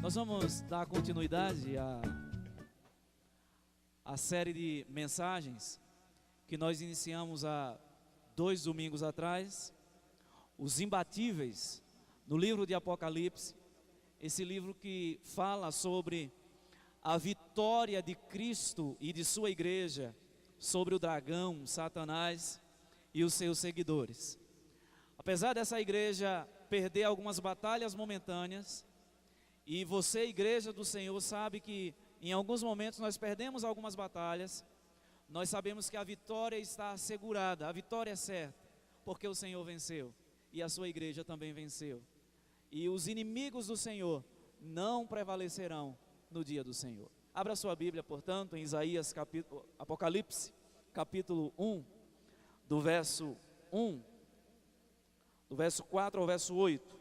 Nós vamos dar continuidade à série de mensagens que nós iniciamos há 2 domingos atrás, os imbatíveis, no livro de Apocalipse, esse livro que fala sobre a vitória de Cristo e de sua igreja sobre o dragão, Satanás e os seus seguidores. Apesar dessa igreja perder algumas batalhas momentâneas, e você, igreja do Senhor, sabe que em alguns momentos nós perdemos algumas batalhas, nós sabemos que a vitória está assegurada, a vitória é certa, porque o Senhor venceu e a sua igreja também venceu. E os inimigos do Senhor não prevalecerão no dia do Senhor. Abra sua Bíblia, portanto, em Apocalipse, capítulo 1, do verso 4 ao verso 8.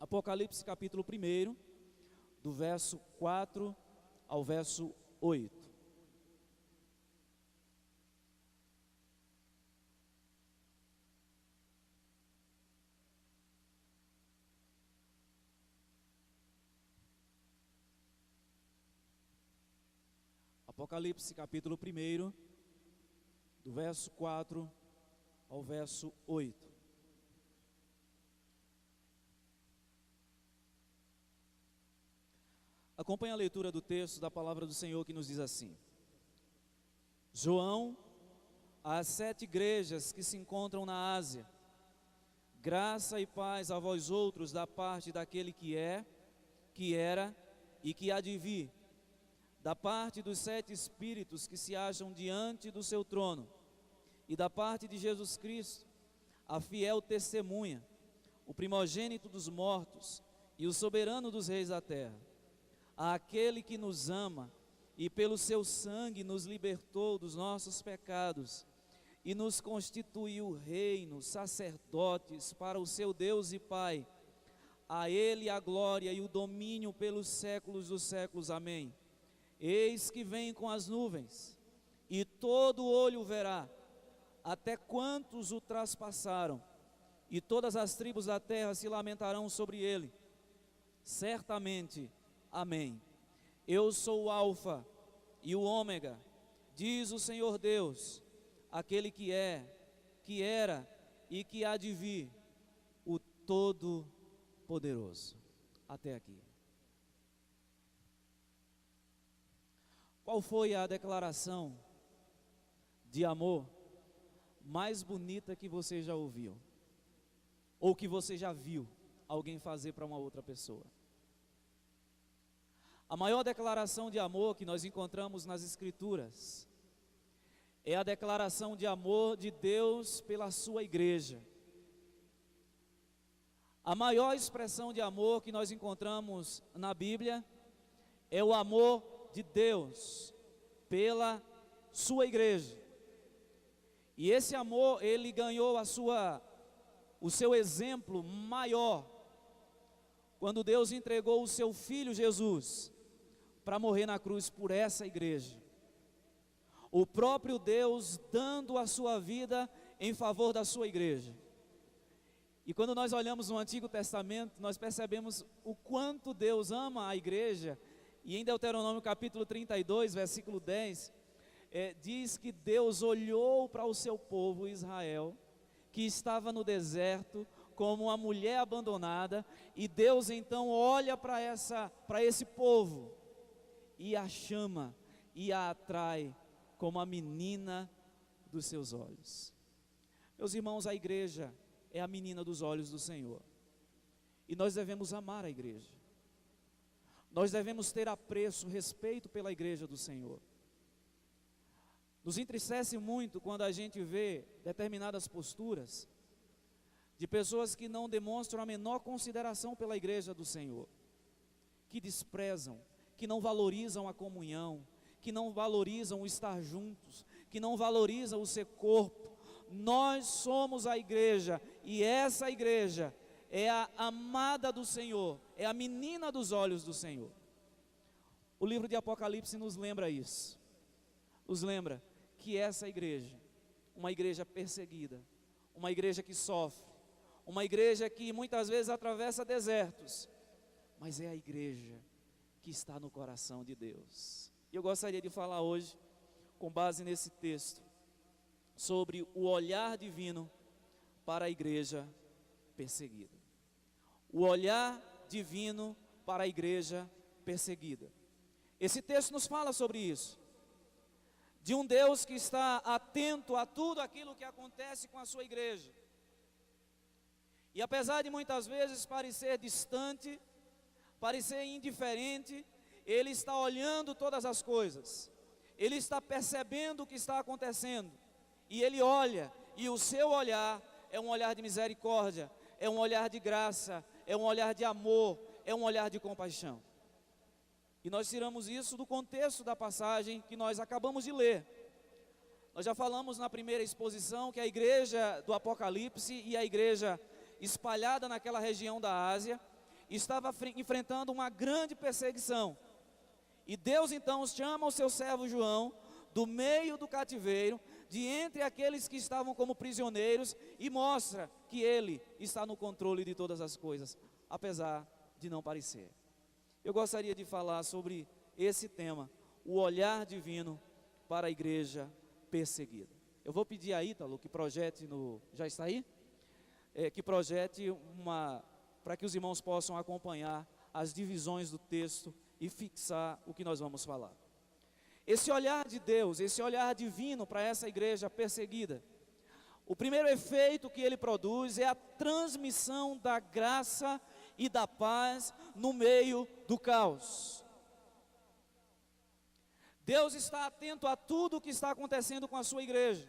Apocalipse capítulo 1, do verso 4 ao verso 8. Apocalipse capítulo 1, do verso 4 ao verso 8. Acompanhe a leitura do texto da palavra do Senhor, que nos diz assim: João, às 7 igrejas que se encontram na Ásia, graça e paz a vós outros da parte daquele que é, que era e que há de vir, da parte dos 7 Espíritos que se acham diante do seu trono, e da parte de Jesus Cristo, a fiel testemunha, o primogênito dos mortos e o soberano dos reis da terra, àquele que nos ama e pelo seu sangue nos libertou dos nossos pecados e nos constituiu reino, sacerdotes para o seu Deus e Pai. A ele a glória e o domínio pelos séculos dos séculos. Amém. Eis que vem com as nuvens, e todo olho verá, até quantos o traspassaram, e todas as tribos da terra se lamentarão sobre ele. Certamente, amém. Eu sou o Alfa e o Ômega, diz o Senhor Deus, aquele que é, que era e que há de vir, o Todo-Poderoso. Até aqui. Qual foi a declaração de amor mais bonita que você já ouviu? Ou que você já viu alguém fazer para uma outra pessoa? A maior declaração de amor que nós encontramos nas Escrituras é a declaração de amor de Deus pela sua igreja. A maior expressão de amor que nós encontramos na Bíblia é o amor de Deus pela sua igreja. E esse amor, ele ganhou o seu exemplo maior quando Deus entregou o seu Filho Jesus para morrer na cruz por essa igreja. O próprio Deus dando a sua vida em favor da sua igreja. E quando nós olhamos no Antigo Testamento, nós percebemos o quanto Deus ama a igreja. E em Deuteronômio capítulo 32, versículo 10, diz que Deus olhou para o seu povo Israel, que estava no deserto, como uma mulher abandonada, e Deus então olha para esse povo, e a chama, e a atrai como a menina dos seus olhos. Meus irmãos, a igreja é a menina dos olhos do Senhor, e nós devemos amar a igreja, nós devemos ter apreço, respeito pela igreja do Senhor. Nos entristece muito quando a gente vê determinadas posturas de pessoas que não demonstram a menor consideração pela igreja do Senhor, que desprezam, que não valorizam a comunhão, que não valorizam o estar juntos, que não valorizam o ser corpo. Nós somos a igreja, e essa igreja é a amada do Senhor, é a menina dos olhos do Senhor. O livro de Apocalipse nos lembra isso, nos lembra que essa igreja, uma igreja perseguida, uma igreja que sofre, uma igreja que muitas vezes atravessa desertos, mas é a igreja que está no coração de Deus. E eu gostaria de falar hoje, com base nesse texto, sobre o olhar divino para a igreja perseguida. O olhar divino para a igreja perseguida. Esse texto nos fala sobre isso, de um Deus que está atento a tudo aquilo que acontece com a sua igreja. E apesar de muitas vezes parecer distante, parecer indiferente, Ele está olhando todas as coisas, Ele está percebendo o que está acontecendo, e Ele olha, e o seu olhar é um olhar de misericórdia, é um olhar de graça, é um olhar de amor, é um olhar de compaixão. E nós tiramos isso do contexto da passagem que nós acabamos de ler. Nós já falamos na primeira exposição que a igreja do Apocalipse e a igreja espalhada naquela região da Ásia estava enfrentando uma grande perseguição. E Deus então chama o seu servo João do meio do cativeiro, de entre aqueles que estavam como prisioneiros, e mostra que Ele está no controle de todas as coisas, apesar de não parecer. Eu gostaria de falar sobre esse tema, o olhar divino para a igreja perseguida. Eu vou pedir a Ítalo que projete já está aí? Que projete para que os irmãos possam acompanhar as divisões do texto e fixar o que nós vamos falar. Esse olhar de Deus, esse olhar divino para essa igreja perseguida, o primeiro efeito que ele produz é a transmissão da graça e da paz no meio do caos. Deus está atento a tudo o que está acontecendo com a sua igreja.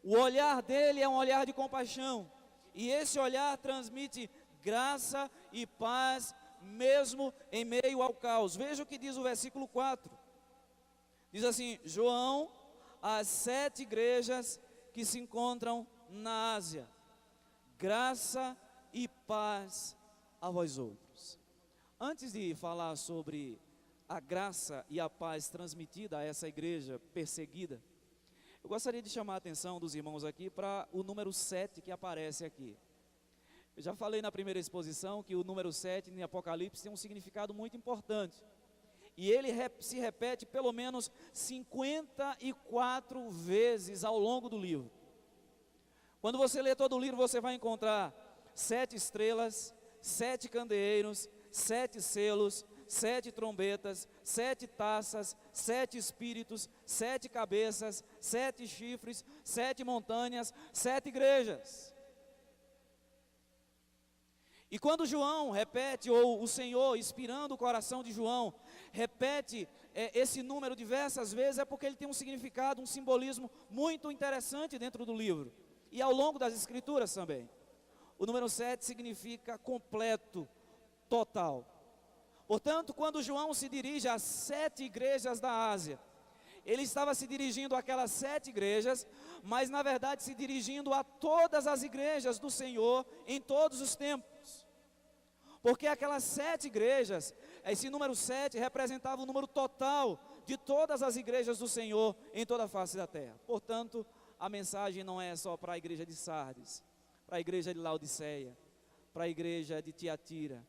O olhar dele é um olhar de compaixão, e esse olhar transmite graça e paz mesmo em meio ao caos. Veja o que diz o versículo 4. Diz assim: João, às 7 igrejas que se encontram na Ásia, graça e paz a vós outros. Antes de falar sobre a graça e a paz transmitida a essa igreja perseguida, eu gostaria de chamar a atenção dos irmãos aqui para o número 7 que aparece aqui. Eu já falei na primeira exposição que o número 7 em Apocalipse tem um significado muito importante. E ele se repete pelo menos 54 vezes ao longo do livro. Quando você lê todo o livro, você vai encontrar 7 estrelas, 7 candeeiros, 7 selos, 7 trombetas, 7 taças, 7 espíritos, 7 cabeças, 7 chifres, 7 montanhas, 7 igrejas. E quando João repete, ou o Senhor, inspirando o coração de João, repete esse número diversas vezes, é porque ele tem um significado, um simbolismo muito interessante dentro do livro, e ao longo das escrituras também. O número 7 significa completo, total. Portanto, quando João se dirige às 7 igrejas da Ásia, ele estava se dirigindo àquelas 7 igrejas, mas na verdade se dirigindo a todas as igrejas do Senhor em todos os tempos. Porque aquelas 7 igrejas, esse número 7 representava o número total de todas as igrejas do Senhor em toda a face da terra. Portanto, a mensagem não é só para a igreja de Sardes, para a igreja de Laodiceia, para a igreja de Tiatira,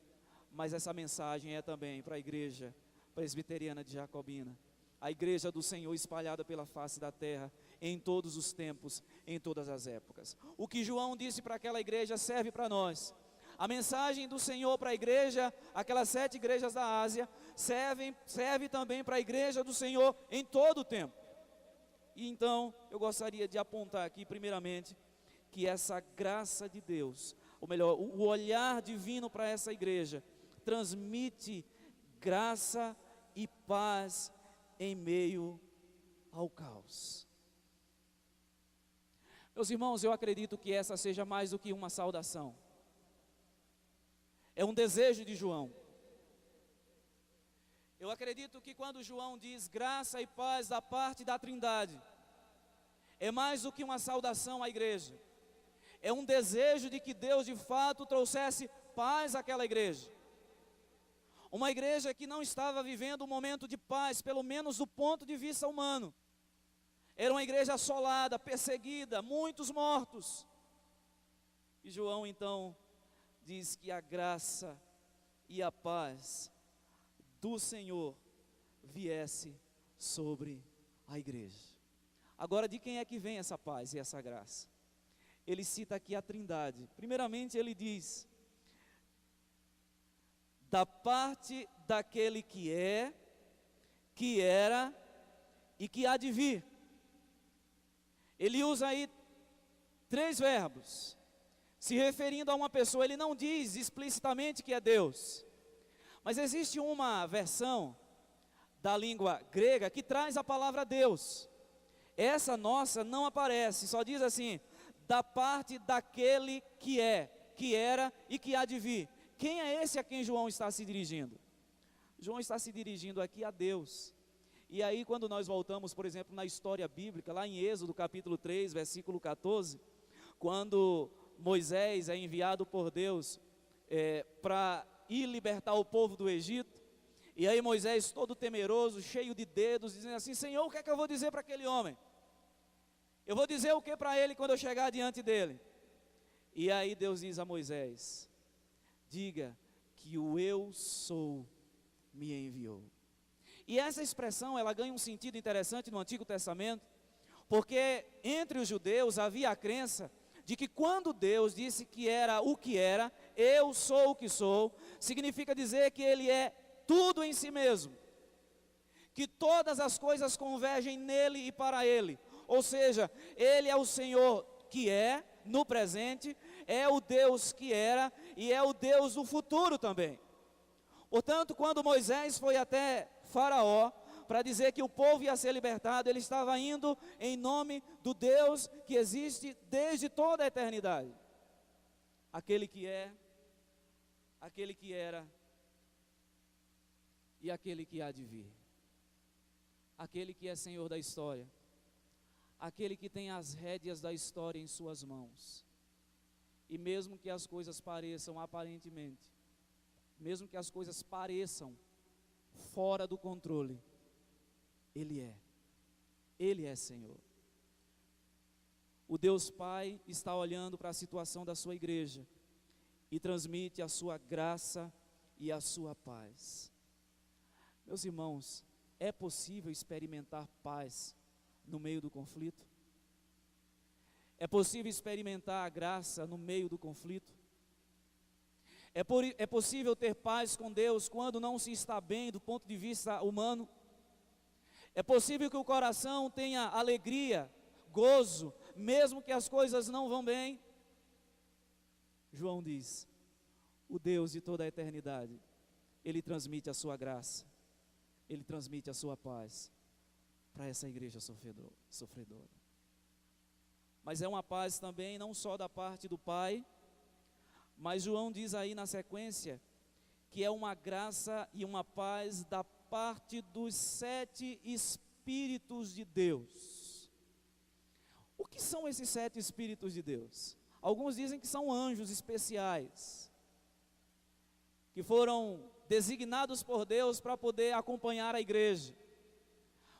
mas essa mensagem é também para a igreja presbiteriana de Jacobina, a igreja do Senhor espalhada pela face da terra, em todos os tempos, em todas as épocas. O que João disse para aquela igreja serve para nós. A mensagem do Senhor para a igreja, aquelas 7 igrejas da Ásia, serve também para a igreja do Senhor em todo o tempo. E então, eu gostaria de apontar aqui, primeiramente, que essa graça de Deus, ou melhor, o olhar divino para essa igreja, transmite graça e paz em meio ao caos. Meus irmãos, eu acredito que essa seja mais do que uma saudação. É um desejo de João. Eu acredito que quando João diz graça e paz da parte da Trindade, é mais do que uma saudação à igreja. É um desejo de que Deus de fato trouxesse paz àquela igreja. Uma igreja que não estava vivendo um momento de paz, pelo menos do ponto de vista humano. Era uma igreja assolada, perseguida, muitos mortos. E João então diz que a graça e a paz do Senhor viesse sobre a igreja. Agora, de quem é que vem essa paz e essa graça? Ele cita aqui a Trindade. Primeiramente ele diz: da parte daquele que é, que era e que há de vir. Ele usa aí 3 verbos, se referindo a uma pessoa. Ele não diz explicitamente que é Deus, mas existe uma versão da língua grega que traz a palavra Deus. Essa nossa não aparece, só diz assim: da parte daquele que é, que era e que há de vir. Quem é esse a quem João está se dirigindo? João está se dirigindo aqui a Deus. E aí, quando nós voltamos, por exemplo, na história bíblica, lá em Êxodo capítulo 3, versículo 14, quando Moisés é enviado por Deus para ir libertar o povo do Egito, e aí Moisés, todo temeroso, cheio de dedos, dizendo assim: Senhor, o que é que eu vou dizer para aquele homem? Eu vou dizer o que para ele quando eu chegar diante dele? E aí Deus diz a Moisés: diga que o eu sou me enviou. E essa expressão, ela ganha um sentido interessante no Antigo Testamento, porque entre os judeus havia a crença de que quando Deus disse que era o que era, eu sou o que sou, significa dizer que Ele é tudo em si mesmo, que todas as coisas convergem nele e para Ele, ou seja, Ele é o Senhor que é, no presente, é o Deus que era e é o Deus do futuro também. Portanto, quando Moisés foi até Faraó para dizer que o povo ia ser libertado, ele estava indo em nome do Deus que existe desde toda a eternidade. Aquele que é, aquele que era e aquele que há de vir. Aquele que é Senhor da história, aquele que tem as rédeas da história em suas mãos. E mesmo que as coisas pareçam aparentemente, mesmo que as coisas pareçam fora do controle, Ele é Senhor. O Deus Pai está olhando para a situação da sua igreja e transmite a sua graça e a sua paz. Meus irmãos, é possível experimentar paz no meio do conflito? É possível experimentar a graça no meio do conflito? É possível ter paz com Deus quando não se está bem do ponto de vista humano? É possível que o coração tenha alegria, gozo, mesmo que as coisas não vão bem? João diz: o Deus de toda a eternidade, Ele transmite a sua graça, Ele transmite a sua paz para essa igreja sofredora. Mas é uma paz também não só da parte do Pai, mas João diz aí na sequência que é uma graça e uma paz da parte dos 7 Espíritos de Deus. O que são esses 7 Espíritos de Deus? Alguns dizem que são anjos especiais, que foram designados por Deus para poder acompanhar a igreja.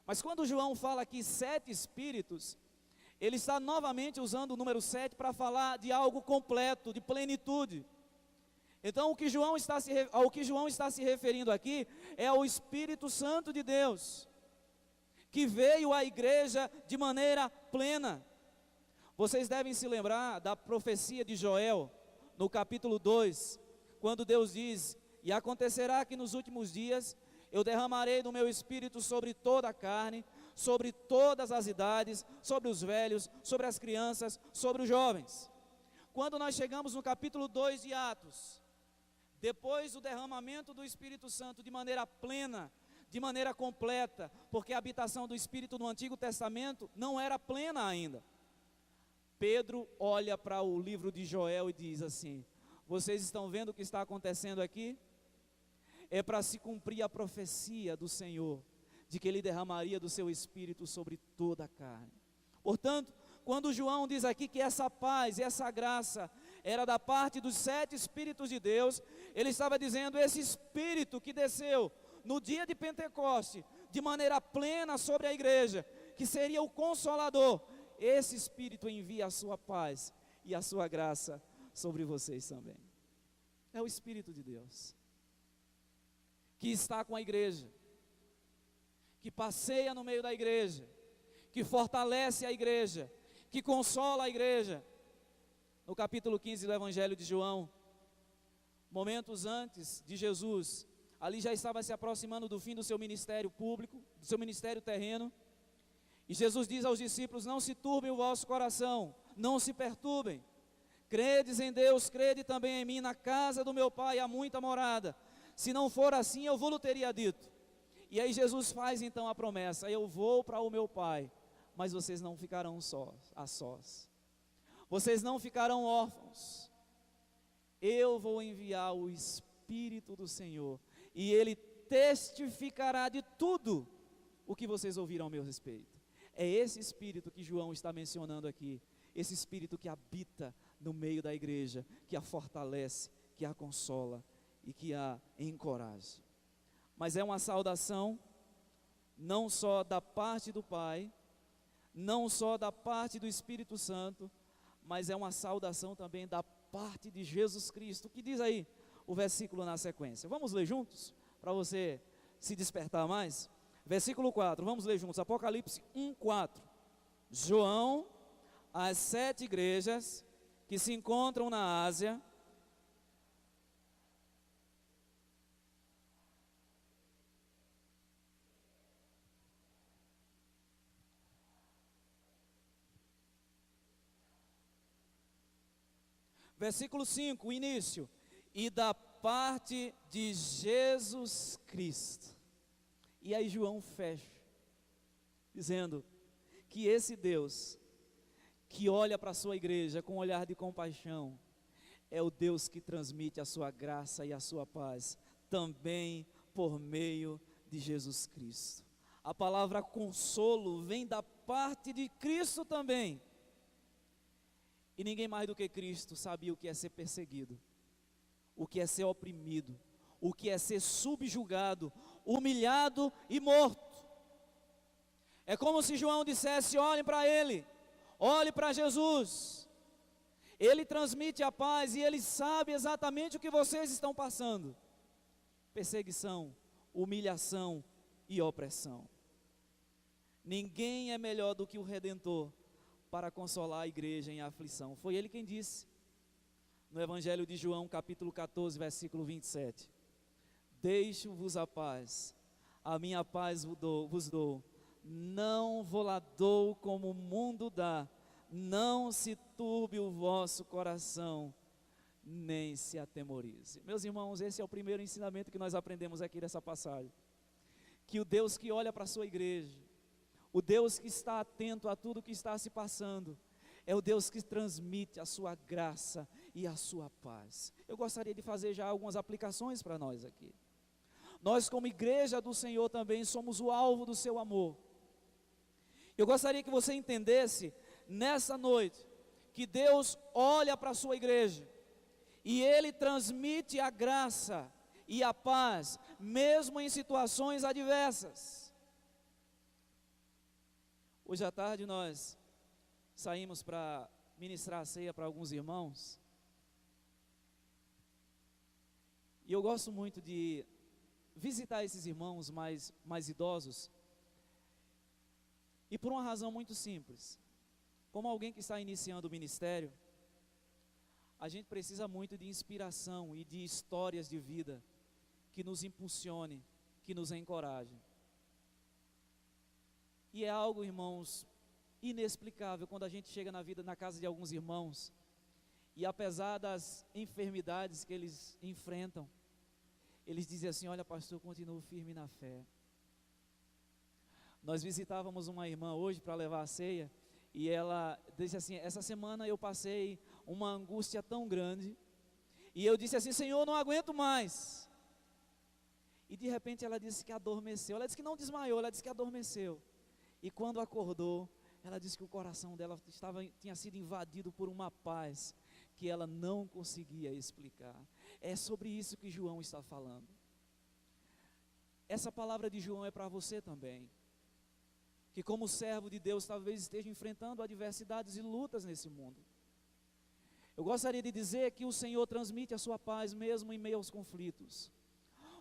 Mas quando João fala aqui 7 Espíritos, ele está novamente usando o número 7 para falar de algo completo, de plenitude. Então ao que João está se referindo aqui é o Espírito Santo de Deus, que veio à igreja de maneira plena. Vocês devem se lembrar da profecia de Joel, no capítulo 2, quando Deus diz: e acontecerá que nos últimos dias eu derramarei do meu Espírito sobre toda a carne, sobre todas as idades, sobre os velhos, sobre as crianças, sobre os jovens. Quando nós chegamos no capítulo 2 de Atos, depois do derramamento do Espírito Santo de maneira plena, de maneira completa, porque a habitação do Espírito no Antigo Testamento não era plena ainda, Pedro olha para o livro de Joel e diz assim: vocês estão vendo o que está acontecendo aqui? É para se cumprir a profecia do Senhor, de que Ele derramaria do seu Espírito sobre toda a carne. Portanto, quando João diz aqui que essa paz e essa graça era da parte dos 7 Espíritos de Deus, ele estava dizendo: esse Espírito que desceu no dia de Pentecoste, de maneira plena sobre a igreja, que seria o Consolador, esse Espírito envia a sua paz e a sua graça sobre vocês também. É o Espírito de Deus, que está com a igreja, que passeia no meio da igreja, que fortalece a igreja, que consola a igreja. No capítulo 15 do Evangelho de João, momentos antes de Jesus, ali já estava se aproximando do fim do seu ministério público, do seu ministério terreno, e Jesus diz aos discípulos: não se turbem o vosso coração, não se perturbem, credes em Deus, crede também em mim. Na casa do meu Pai há muita morada, se não for assim eu vou-lo teria dito. E aí Jesus faz então a promessa: eu vou para o meu Pai, mas vocês não ficarão a sós, vocês não ficarão órfãos, eu vou enviar o Espírito do Senhor, e Ele testificará de tudo o que vocês ouviram a meu respeito. É esse Espírito que João está mencionando aqui, esse Espírito que habita no meio da igreja, que a fortalece, que a consola e que a encoraja. Mas é uma saudação não só da parte do Pai, não só da parte do Espírito Santo, mas é uma saudação também da parte de Jesus Cristo. O que diz aí o versículo na sequência? Vamos ler juntos, para você se despertar mais? Versículo 4, vamos ler juntos, Apocalipse 1:4. João, às 7 igrejas que se encontram na Ásia, versículo 5, o início, e da parte de Jesus Cristo. E aí João fecha, dizendo que esse Deus, que olha para a sua igreja com um olhar de compaixão, é o Deus que transmite a sua graça e a sua paz, também por meio de Jesus Cristo. A palavra consolo vem da parte de Cristo também. E ninguém mais do que Cristo sabia o que é ser perseguido, o que é ser oprimido, o que é ser subjugado, humilhado e morto. É como se João dissesse: olhem para Ele, olhe para Jesus, Ele transmite a paz e Ele sabe exatamente o que vocês estão passando: perseguição, humilhação e opressão. Ninguém é melhor do que o Redentor para consolar a igreja em aflição. Foi Ele quem disse no Evangelho de João, capítulo 14, versículo 27: deixo-vos a paz, a minha paz vos dou, não vou lá dou como o mundo dá, não se turbe o vosso coração, nem se atemorize. Meus irmãos, esse é o primeiro ensinamento que nós aprendemos aqui dessa passagem, que o Deus que olha para a sua igreja, o Deus que está atento a tudo que está se passando, é o Deus que transmite a sua graça e a sua paz. Eu gostaria de fazer já algumas aplicações para nós aqui. Nós, como igreja do Senhor, também somos o alvo do seu amor. Eu gostaria que você entendesse nessa noite que Deus olha para a sua igreja e Ele transmite a graça e a paz, mesmo em situações adversas. Hoje à tarde nós saímos para ministrar a ceia para alguns irmãos, e eu gosto muito de visitar esses irmãos mais idosos, e por uma razão muito simples. Como alguém que está iniciando o ministério, a gente precisa muito de inspiração e de histórias de vida que nos impulsione, que nos encoraje. E é algo, irmãos, inexplicável quando a gente chega na casa de alguns irmãos, e apesar das enfermidades que eles enfrentam, eles dizem assim: olha, pastor, eu continuo firme na fé. Nós visitávamos uma irmã hoje para levar a ceia, e ela disse assim: essa semana eu passei uma angústia tão grande, e eu disse assim: Senhor, não aguento mais. E de repente ela disse que adormeceu. Ela disse que não desmaiou, ela disse que adormeceu. E quando acordou, ela disse que o coração dela tinha sido invadido por uma paz que ela não conseguia explicar. É sobre isso que João está falando. Essa palavra de João é para você também. que como servo de Deus talvez esteja enfrentando adversidades e lutas nesse mundo. Eu gostaria de dizer que o Senhor transmite a sua paz mesmo em meio aos conflitos.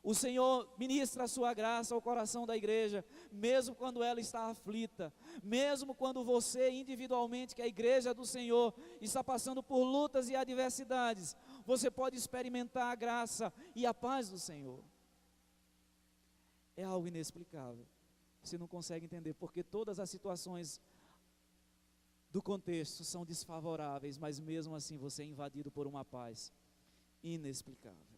O Senhor ministra a sua graça ao coração da igreja, mesmo quando ela está aflita, mesmo quando você individualmente, que é a igreja do Senhor, está passando por lutas e adversidades, você pode experimentar a graça e a paz do Senhor. É algo inexplicável, você não consegue entender, porque todas as situações do contexto são desfavoráveis, mas mesmo assim você é invadido por uma paz inexplicável.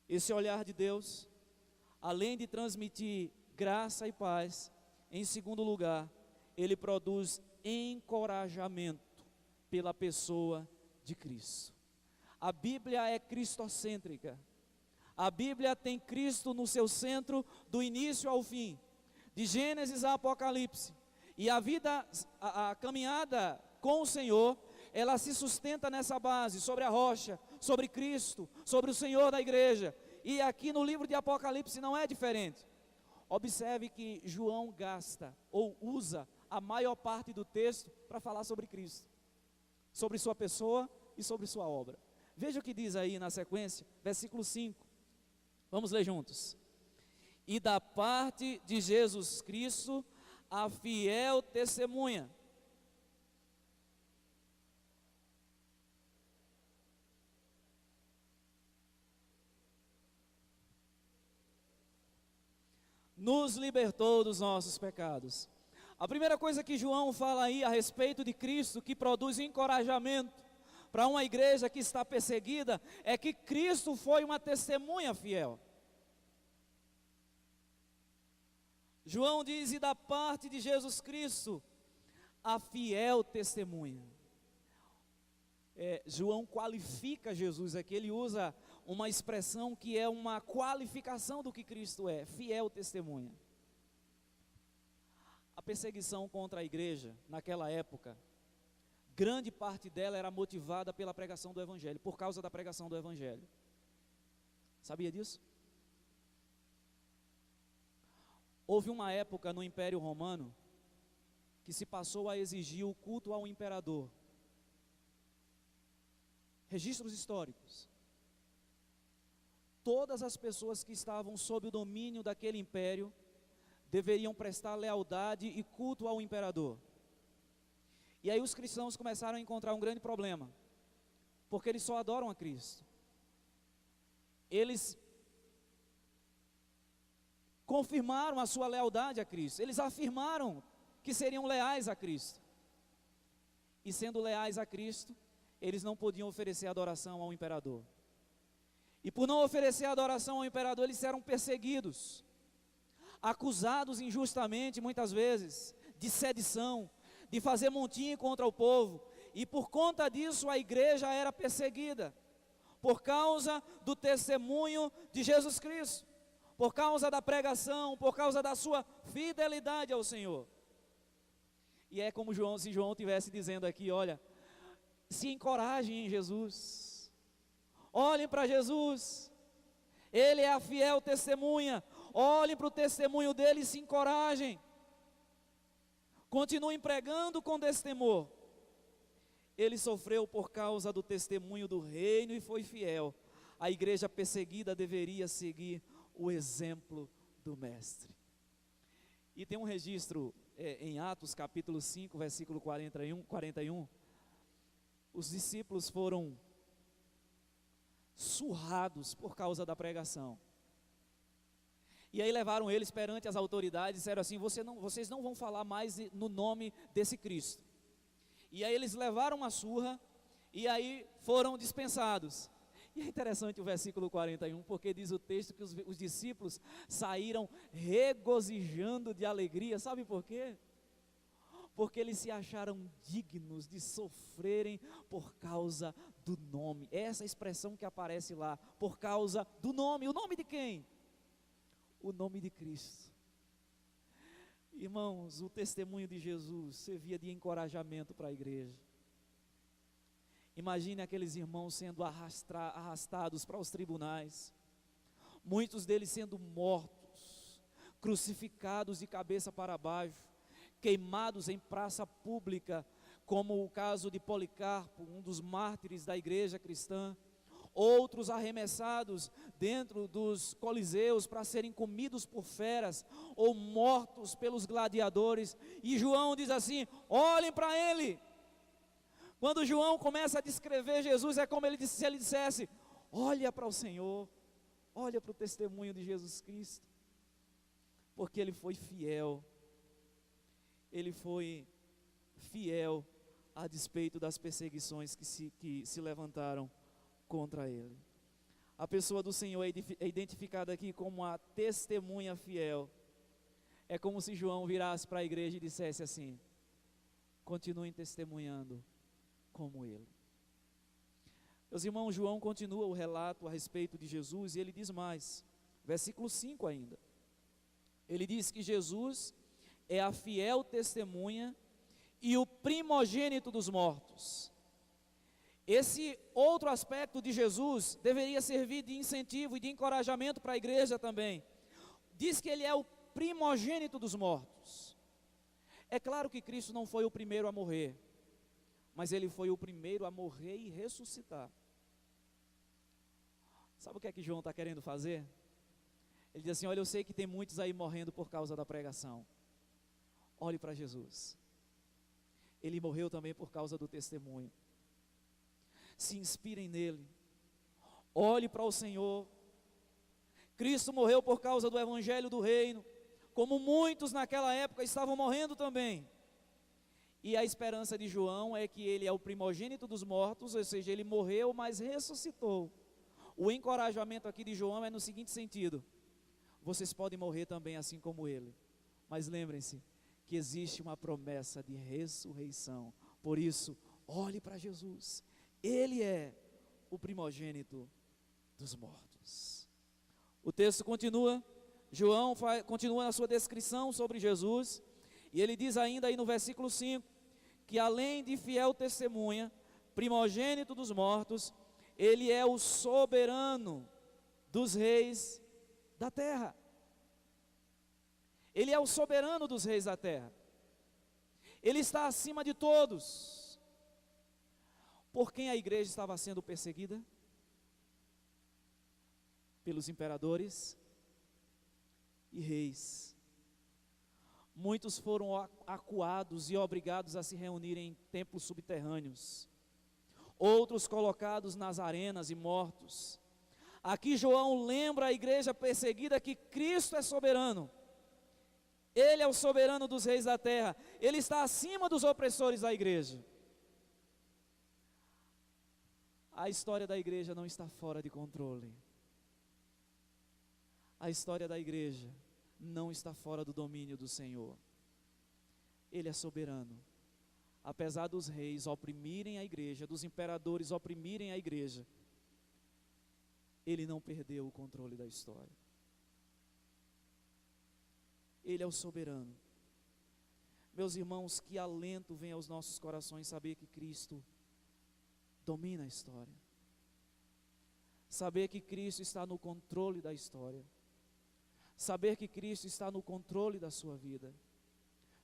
Esse olhar de Deus, além de transmitir graça e paz, em segundo lugar, ele produz encorajamento pela pessoa de Cristo. A Bíblia é cristocêntrica. A Bíblia tem Cristo no seu centro do início ao fim, de Gênesis a Apocalipse. E a vida, a caminhada com o Senhor, ela se sustenta nessa base, sobre a rocha, sobre Cristo, sobre o Senhor da igreja. E aqui no livro de Apocalipse não é diferente. Observe que João gasta ou usa a maior parte do texto para falar sobre Cristo, sobre sua pessoa e sobre sua obra. Veja o que diz aí na sequência, versículo 5. Vamos ler juntos. E da parte de Jesus Cristo, a fiel testemunha. Nos libertou dos nossos pecados. A primeira coisa que João fala aí a respeito de Cristo, que produz encorajamento para uma igreja que está perseguida, é que Cristo foi uma testemunha fiel. João diz, e da parte de Jesus Cristo, a fiel testemunha. João qualifica Jesus aqui, ele usa uma expressão que é uma qualificação do que Cristo é, fiel testemunha. A perseguição contra a igreja, naquela época, grande parte dela era motivada pela pregação do Evangelho, por causa da pregação do Evangelho. Sabia disso? Houve uma época no Império Romano, que se passou a exigir o culto ao imperador. Registros históricos. Todas as pessoas que estavam sob o domínio daquele império deveriam prestar lealdade e culto ao imperador. E aí os cristãos começaram a encontrar um grande problema, porque eles só adoram a Cristo. Eles confirmaram a sua lealdade a Cristo, eles afirmaram que seriam leais a Cristo. E sendo leais a Cristo, eles não podiam oferecer adoração ao imperador. E por não oferecer adoração ao imperador, eles eram perseguidos, acusados injustamente, muitas vezes, de sedição, de fazer montinho contra o povo. E por conta disso a igreja era perseguida, por causa do testemunho de Jesus Cristo, por causa da pregação, por causa da sua fidelidade ao Senhor. E é como se João estivesse dizendo aqui, olha, se encorajem em Jesus, olhem para Jesus, Ele é a fiel testemunha, olhem para o testemunho dele e se encorajem, continuem pregando com destemor. Ele sofreu por causa do testemunho do reino e foi fiel. A igreja perseguida deveria seguir o exemplo do mestre. E tem um registro em Atos capítulo 5, versículo 41, os discípulos foram surrados por causa da pregação. E aí levaram eles perante as autoridades e disseram assim, vocês não vão falar mais no nome desse Cristo. E aí eles levaram uma surra e aí foram dispensados. E é interessante o versículo 41, porque diz o texto que os discípulos saíram regozijando de alegria. Sabe por quê? Porque eles se acharam dignos de sofrerem por causa do nome. Essa expressão que aparece lá, por causa do nome. O nome de quem? O nome de Cristo. Irmãos, o testemunho de Jesus servia de encorajamento para a igreja. Imagine aqueles irmãos sendo arrastados para os tribunais, muitos deles sendo mortos, crucificados de cabeça para baixo, queimados em praça pública, como o caso de Policarpo, um dos mártires da igreja cristã, outros arremessados dentro dos coliseus para serem comidos por feras, ou mortos pelos gladiadores. E João diz assim: olhem para ele. Quando João começa a descrever Jesus, é como se ele dissesse: olha para o Senhor, olha para o testemunho de Jesus Cristo, porque ele foi fiel a despeito das perseguições que se levantaram contra ele. A pessoa do Senhor é identificada aqui como a testemunha fiel. É como se João virasse para a igreja e dissesse assim: continuem testemunhando como ele. Meus irmãos, João continua o relato a respeito de Jesus e ele diz mais, versículo 5 ainda. Ele diz que Jesus é a fiel testemunha e o primogênito dos mortos. Esse outro aspecto de Jesus deveria servir de incentivo e de encorajamento para a igreja também. Diz que ele é o primogênito dos mortos. É claro que Cristo não foi o primeiro a morrer, mas ele foi o primeiro a morrer e ressuscitar. Sabe o que é que João está querendo fazer? Ele diz assim: olha, eu sei que tem muitos aí morrendo por causa da pregação. Olhe para Jesus. Ele morreu também por causa do testemunho. Se inspirem nele. Olhe para o Senhor. Cristo morreu por causa do evangelho do reino, como muitos naquela época estavam morrendo também. E a esperança de João é que ele é o primogênito dos mortos, ou seja, ele morreu, mas ressuscitou. O encorajamento aqui de João é no seguinte sentido: vocês podem morrer também assim como ele, mas lembrem-se que existe uma promessa de ressurreição. Por isso, olhe para Jesus. Ele é o primogênito dos mortos. O texto continua, João continua na sua descrição sobre Jesus, e ele diz ainda aí no versículo 5, que além de fiel testemunha, primogênito dos mortos, ele é o soberano dos reis da terra. Ele é o soberano dos reis da terra. Ele está acima de todos. Por quem a igreja estava sendo perseguida? Pelos imperadores e reis. Muitos foram acuados e obrigados a se reunirem em templos subterrâneos. Outros colocados nas arenas e mortos. Aqui João lembra a igreja perseguida que Cristo é soberano. Ele é o soberano dos reis da terra. Ele está acima dos opressores da igreja. A história da igreja não está fora de controle. A história da igreja não está fora do domínio do Senhor. Ele é soberano. Apesar dos reis oprimirem a igreja, dos imperadores oprimirem a igreja, ele não perdeu o controle da história. Ele é o soberano. Meus irmãos, que alento vem aos nossos corações saber que Cristo domina a história. Saber que Cristo está no controle da história. Saber que Cristo está no controle da sua vida.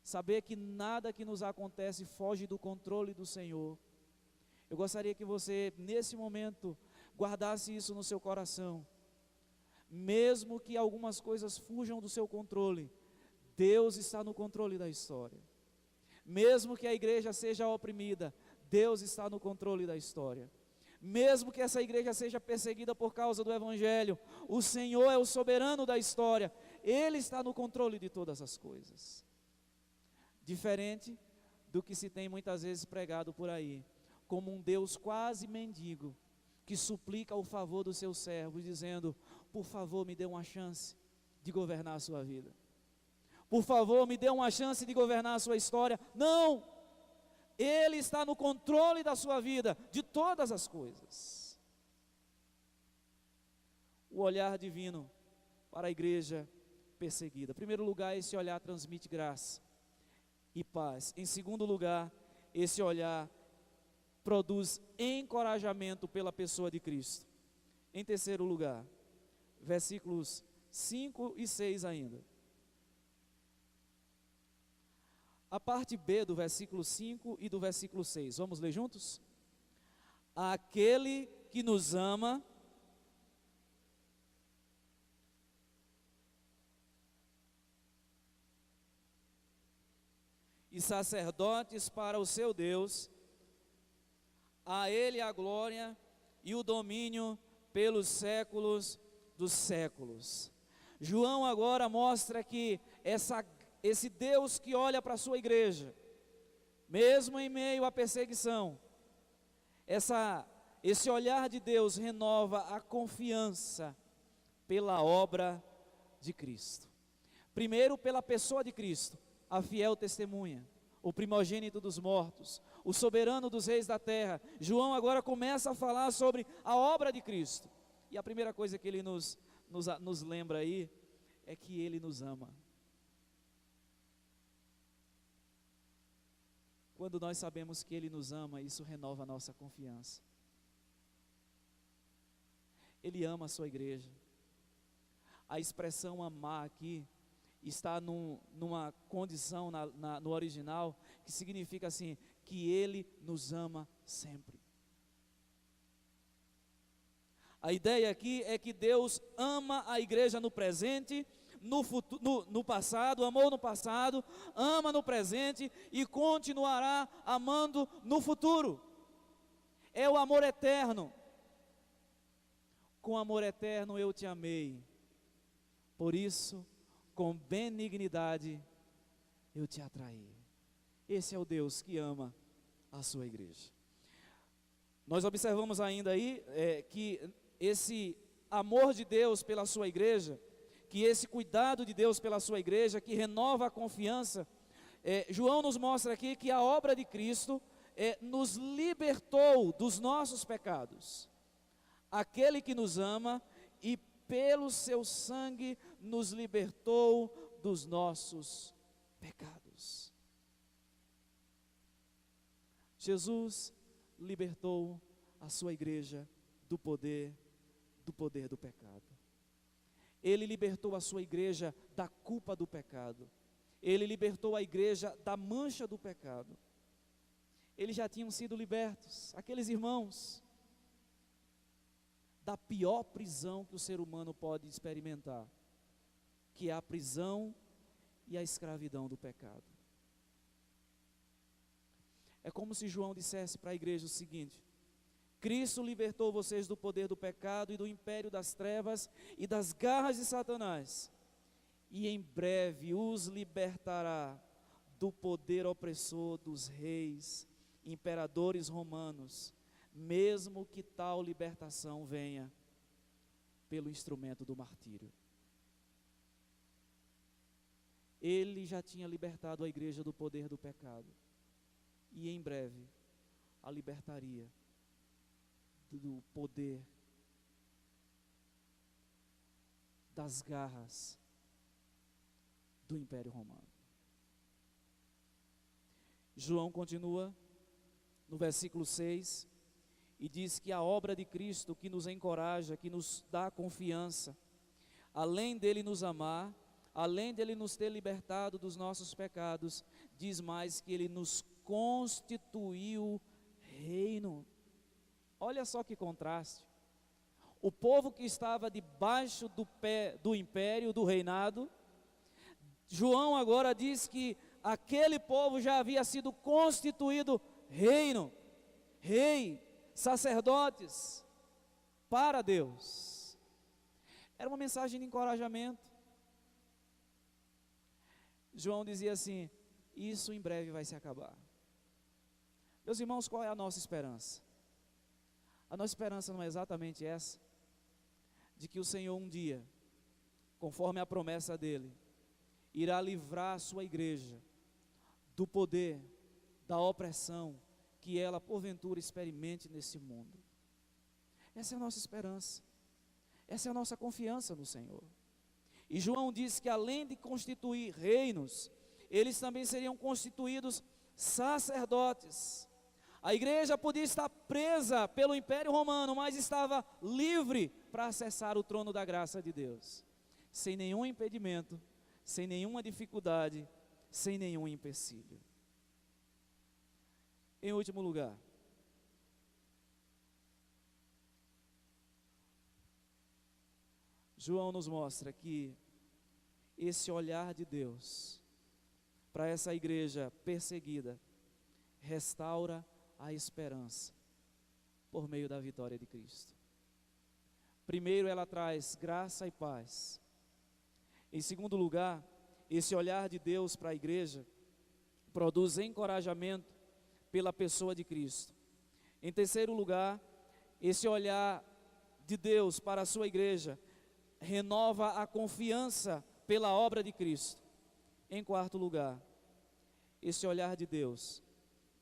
Saber que nada que nos acontece foge do controle do Senhor. Eu gostaria que você, nesse momento, guardasse isso no seu coração. Mesmo que algumas coisas fujam do seu controle, Deus está no controle da história. Mesmo que a igreja seja oprimida, Deus está no controle da história. Mesmo que essa igreja seja perseguida por causa do evangelho, o Senhor é o soberano da história. Ele está no controle de todas as coisas. Diferente do que se tem muitas vezes pregado por aí, como um Deus quase mendigo, que suplica o favor dos seus servos, dizendo: por favor, me dê uma chance de governar a sua vida. Por favor, me dê uma chance de governar a sua história. Não! Ele está no controle da sua vida, de todas as coisas. O olhar divino para a igreja perseguida. Em primeiro lugar, esse olhar transmite graça e paz. Em segundo lugar, esse olhar produz encorajamento pela pessoa de Cristo. Em terceiro lugar, versículos 5 e 6 ainda. a parte B do versículo 5 e do versículo 6. Vamos ler juntos? Aquele que nos ama e sacerdotes para o seu Deus, a Ele a glória e o domínio pelos séculos dos séculos. João agora mostra que esse Deus que olha para a sua igreja, mesmo em meio à perseguição, esse olhar de Deus renova a confiança pela obra de Cristo. Primeiro, pela pessoa de Cristo, a fiel testemunha, o primogênito dos mortos, o soberano dos reis da terra. João agora começa a falar sobre a obra de Cristo. E a primeira coisa que ele nos lembra aí é que Ele nos ama. Quando nós sabemos que Ele nos ama, isso renova a nossa confiança. Ele ama a sua igreja. A expressão amar aqui está numa condição no original que significa assim, que Ele nos ama sempre. A ideia aqui é que Deus ama a igreja no presente, no passado, amou no passado, ama no presente e continuará amando no futuro. É o amor eterno. Com amor eterno eu te amei, por isso, com benignidade eu te atraí. Esse é o Deus que ama a sua igreja. Nós observamos ainda aí que esse amor de Deus pela sua igreja, que esse cuidado de Deus pela sua igreja, que renova a confiança, João nos mostra aqui que a obra de Cristo nos libertou dos nossos pecados. Aquele que nos ama e pelo seu sangue nos libertou dos nossos pecados. Jesus libertou a sua igreja do poder do pecado. Ele libertou a sua igreja da culpa do pecado. Ele libertou a igreja da mancha do pecado. Eles já tinham sido libertos, aqueles irmãos, da pior prisão que o ser humano pode experimentar, que é a prisão e a escravidão do pecado. É como se João dissesse para a igreja o seguinte: Cristo libertou vocês do poder do pecado e do império das trevas e das garras de Satanás, e em breve os libertará do poder opressor dos reis, imperadores romanos, mesmo que tal libertação venha pelo instrumento do martírio. Ele já tinha libertado a igreja do poder do pecado, e em breve a libertaria do poder das garras do Império Romano. João continua no versículo 6 e diz que a obra de Cristo que nos encoraja, que nos dá confiança, além dele nos amar, além dele nos ter libertado dos nossos pecados, diz mais que ele nos constituiu reino. Olha só que contraste. O povo que estava debaixo do pé do império, do reinado, João agora diz que aquele povo já havia sido constituído reino, rei, sacerdotes para Deus. Era uma mensagem de encorajamento. João dizia assim: isso em breve vai se acabar. Meus irmãos, qual é a nossa esperança? A nossa esperança não é exatamente essa, de que o Senhor um dia, conforme a promessa dele, irá livrar a sua igreja do poder, da opressão que ela porventura experimente nesse mundo. Essa é a nossa esperança, essa é a nossa confiança no Senhor. E João diz que além de constituir reinos, eles também seriam constituídos sacerdotes. A igreja podia estar presa pelo Império Romano, mas estava livre para acessar o trono da graça de Deus, sem nenhum impedimento, sem nenhuma dificuldade, sem nenhum empecilho. Em último lugar, João nos mostra que esse olhar de Deus para essa igreja perseguida restaura a esperança por meio da vitória de Cristo. Primeiro, ela traz graça e paz. Em segundo lugar, esse olhar de Deus para a igreja produz encorajamento pela pessoa de Cristo. Em terceiro lugar, esse olhar de Deus para a sua igreja renova a confiança pela obra de Cristo. Em quarto lugar, esse olhar de Deus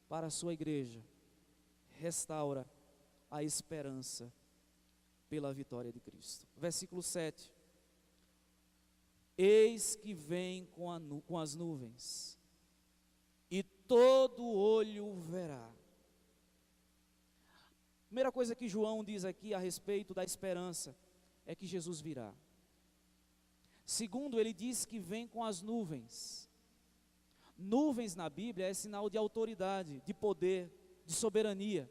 para a sua igreja restaura a esperança pela vitória de Cristo. Versículo 7. Eis que vem com as nuvens, e todo olho verá. Primeira coisa que João diz aqui a respeito da esperança é que Jesus virá. Segundo, ele diz que vem com as nuvens. Nuvens na Bíblia é sinal de autoridade, de poder, de soberania.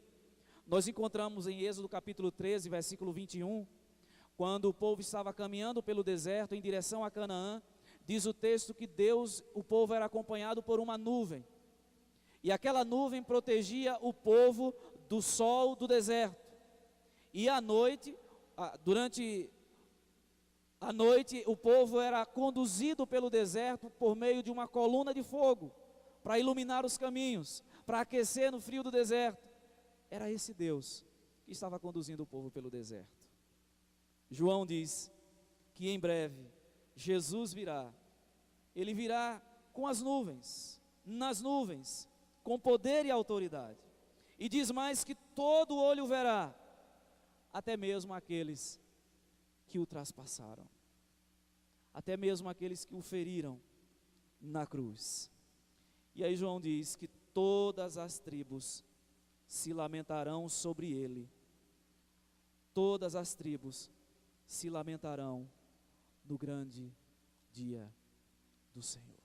Nós encontramos em Êxodo capítulo 13, versículo 21, quando o povo estava caminhando pelo deserto em direção a Canaã, diz o texto que o povo era acompanhado por uma nuvem. E aquela nuvem protegia o povo do sol do deserto. E à noite, durante a noite, o povo era conduzido pelo deserto por meio de uma coluna de fogo, para iluminar os caminhos, para aquecer no frio do deserto. Era esse Deus que estava conduzindo o povo pelo deserto. João diz que em breve Jesus virá. Ele virá com as nuvens, nas nuvens, com poder e autoridade. E diz mais que todo olho verá, até mesmo aqueles que o traspassaram, até mesmo aqueles que o feriram na cruz. E aí João diz que todas as tribos se lamentarão sobre ele. Todas as tribos se lamentarão no grande dia do Senhor.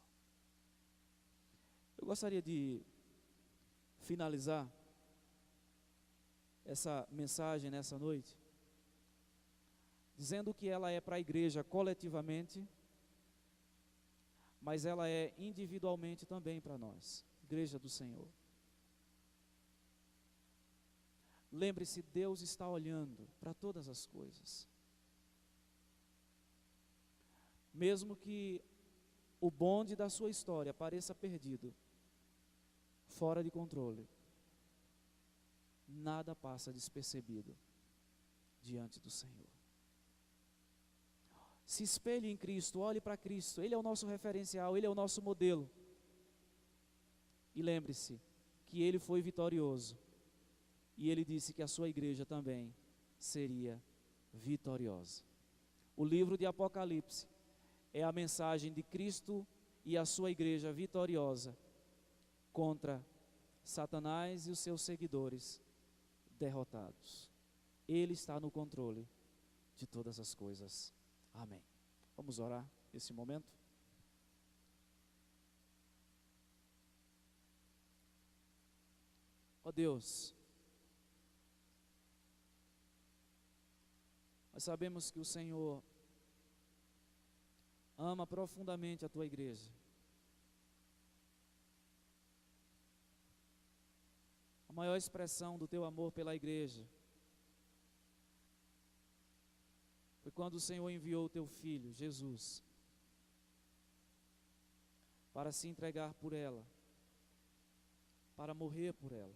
Eu gostaria de finalizar essa mensagem nessa noite dizendo que ela é para a igreja coletivamente, mas ela é individualmente também para nós, igreja do Senhor. Lembre-se, Deus está olhando para todas as coisas. Mesmo que o bonde da sua história pareça perdido, fora de controle, nada passa despercebido diante do Senhor. Se espelhe em Cristo, olhe para Cristo, Ele é o nosso referencial, Ele é o nosso modelo. E lembre-se que Ele foi vitorioso, e Ele disse que a sua igreja também seria vitoriosa. O livro de Apocalipse é a mensagem de Cristo e a sua igreja vitoriosa contra Satanás e os seus seguidores derrotados. Ele está no controle de todas as coisas. Amém. Vamos orar nesse momento? Ó Deus, nós sabemos que o Senhor ama profundamente a tua igreja. A maior expressão do teu amor pela igreja foi quando o Senhor enviou o teu Filho, Jesus, para se entregar por ela, para morrer por ela.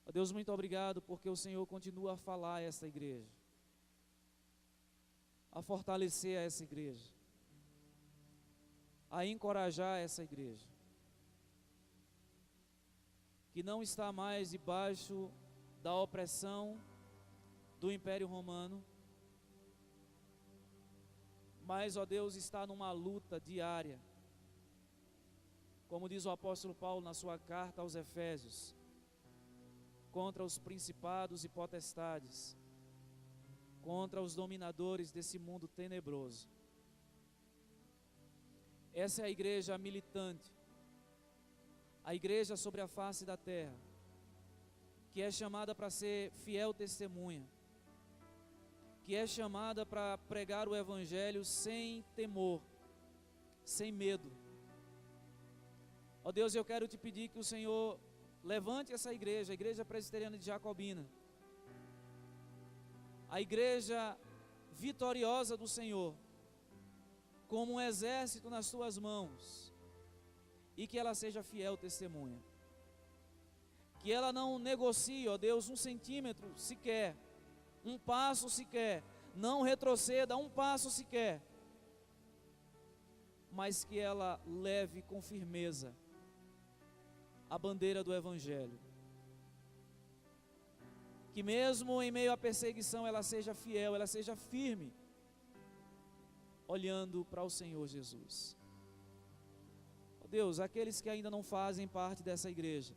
Ó Deus, muito obrigado porque o Senhor continua a falar a essa igreja, a fortalecer essa igreja, a encorajar essa igreja, que não está mais debaixo da opressão do Império Romano, mas, ó Deus, está numa luta diária, como diz o apóstolo Paulo na sua carta aos Efésios, contra os principados e potestades, contra os dominadores desse mundo tenebroso. Essa é a igreja militante, a igreja sobre a face da terra, que é chamada para ser fiel testemunha, que é chamada para pregar o evangelho sem temor, sem medo. Ó Deus, eu quero te pedir que o Senhor levante essa igreja, a igreja presbiteriana de Jacobina, a igreja vitoriosa do Senhor, como um exército nas tuas mãos, e que ela seja fiel testemunha, que ela não negocie, ó Deus, 1 centímetro sequer, um passo sequer, não retroceda um passo sequer, mas que ela leve com firmeza a bandeira do evangelho, que mesmo em meio à perseguição ela seja fiel, ela seja firme, olhando para o Senhor Jesus. Ó Deus, aqueles que ainda não fazem parte dessa igreja,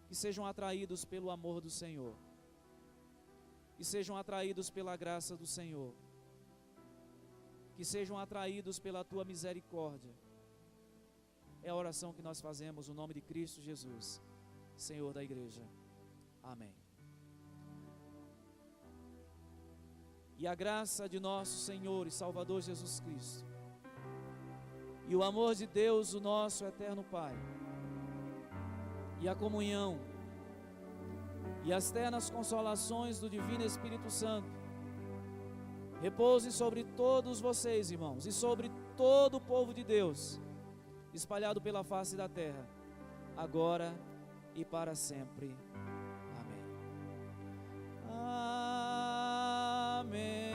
que sejam atraídos pelo amor do Senhor, que sejam atraídos pela graça do Senhor, que sejam atraídos pela tua misericórdia. É a oração que nós fazemos no nome de Cristo Jesus, Senhor da igreja. Amém. E a graça de nosso Senhor e Salvador Jesus Cristo, e o amor de Deus, o nosso eterno Pai, e a comunhão, e as ternas consolações do Divino Espírito Santo, repouse sobre todos vocês, irmãos, e sobre todo o povo de Deus, espalhado pela face da terra, agora e para sempre. Amém. Amém.